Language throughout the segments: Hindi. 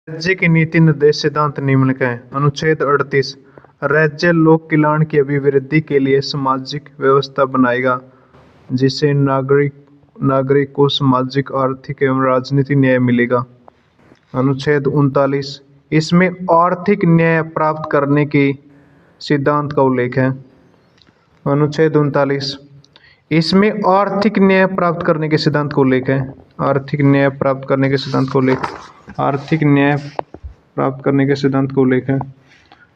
राज्य की नीति निर्देश सिद्धांत निम्नलिखित हैं। अनुच्छेद 38 राज्य लोक कल्याण की अभिवृद्धि के लिए सामाजिक व्यवस्था बनाएगा जिससे नागरिक को सामाजिक, आर्थिक एवं राजनीतिक न्याय मिलेगा। अनुच्छेद 39 इसमें आर्थिक न्याय प्राप्त करने के सिद्धांत का उल्लेख है। अनुच्छेद 39 इसमें आर्थिक न्याय प्राप्त करने के सिद्धांत का उल्लेख है। आर्थिक न्याय प्राप्त करने के सिद्धांत का उल्लेख आर्थिक न्याय प्राप्त करने के सिद्धांत का उल्लेख है।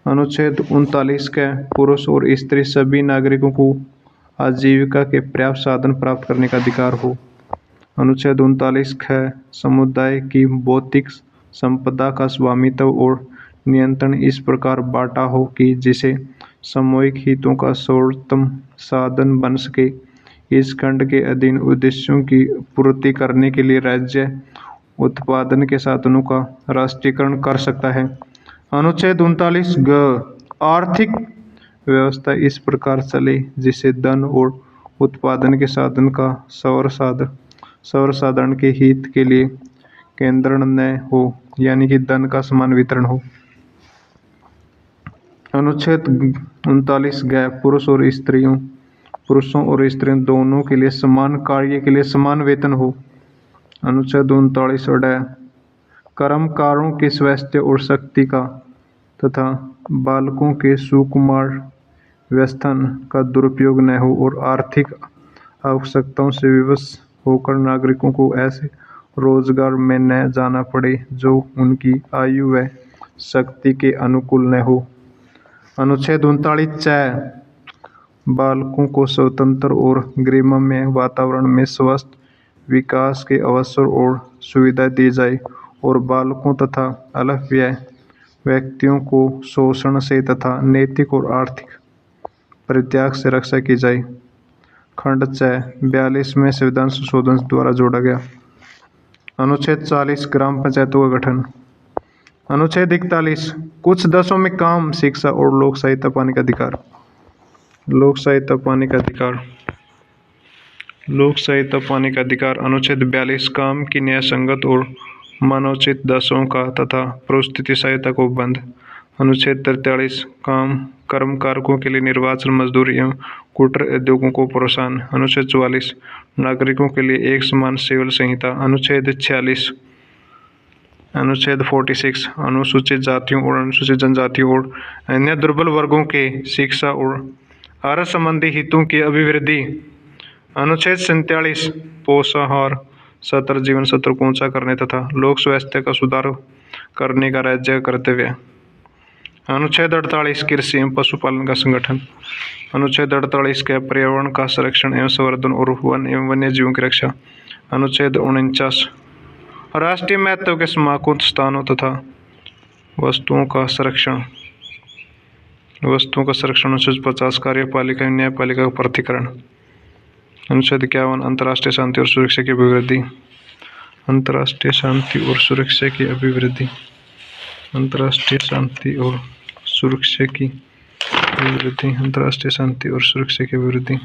अनुच्छेद 39 के पुरुष और स्त्री सभी नागरिकों को आजीविका के पर्याप्त साधन प्राप्त करने का अधिकार हो। अनुच्छेद 39 ख समुदाय की भौतिक संपदा का स्वामित्व और नियंत्रण इस प्रकार बांटा हो कि जिसे सामूहिक हितों का सर्वोत्तम साधन बन सके। इस खंड के अधीन उद्देश्यों की पूर्ति करने के लिए राज्य उत्पादन के साधनों का राष्ट्रीयकरण कर सकता है। अनुच्छेद 39 ग आर्थिक व्यवस्था इस प्रकार चले जिससे धन और उत्पादन के साधन का सर्वसाधारण के हित के लिए केंद्रण न हो, यानी कि धन का समान वितरण हो। अनुच्छेद 39 ग पुरुषों और स्त्रियों दोनों के लिए समान कार्य के लिए समान वेतन हो। अनुच्छेद 39 ड कर्मकारों की स्वास्थ्य और शक्ति का तथा बालकों के सुकुमार व्यसन का दुरुपयोग न हो और आर्थिक आवश्यकताओं से विवश होकर नागरिकों को ऐसे रोजगार में न जाना पड़े जो उनकी आयु व शक्ति के अनुकूल न हो। अनुच्छेद 39 च बालकों को स्वतंत्र और गृहमय वातावरण में स्वस्थ विकास के अवसर और सुविधाएं दी जाए और बालकों तथा अल्पवयस्क व्यक्तियों को शोषण से तथा नैतिक और आर्थिक परित्याग से रक्षा की जाए। खंड च 42वें संविधान संशोधन द्वारा जोड़ा गया। अनुच्छेद 40 ग्राम पंचायतों का गठन। अनुच्छेद 41 कुछ देशों में काम, शिक्षा और लोक सहायता पाने का अधिकार। लोक सहायता पाने का अधिकार। अनुच्छेद 42 काम की न्यायसंगत और मानवोचित दशों का तथा परिस्थिति सहायता को बंद। अनुच्छेद 43 कर्मकारों के लिए निर्वाचन, मजदूरी एवं कुटीर उद्योगों को प्रोत्साहन। अनुच्छेद 44 नागरिकों के लिए एक समान सिविल संहिता। अनुच्छेद 46 अनुच्छेद 46 अनुसूचित जातियों और अनुसूचित जनजातियों और अन्य दुर्बल वर्गों के शिक्षा और आहार संबंधी हितों की अभिवृद्धि। अनुच्छेद 47 पोषाहार स्तर, जीवन स्तर को ऊंचा करने तथा लोक स्वास्थ्य का सुधार करने का राज्य का कर्तव्य। अनुच्छेद 48 कृषि एवं पशुपालन का संगठन। अनुच्छेद 48 के पर्यावरण का संरक्षण एवं संवर्धन और वन एवं वन्य जीवों की रक्षा। अनुच्छेद 49 राष्ट्रीय महत्व के स्मारकों, स्थानों तथा वस्तुओं का संरक्षण। अनुच्छेद 50 कार्यपालिका एवं न्यायपालिका का प्राधिकरण। अनुच्छेद 51 अंतर्राष्ट्रीय शांति और सुरक्षा की अभिवृद्धि। अंतर्राष्ट्रीय शांति और सुरक्षा की अभिवृद्धि। अंतर्राष्ट्रीय शांति और सुरक्षा की अभिवृद्धि। अंतर्राष्ट्रीय शांति और सुरक्षा की अभिवृद्धि।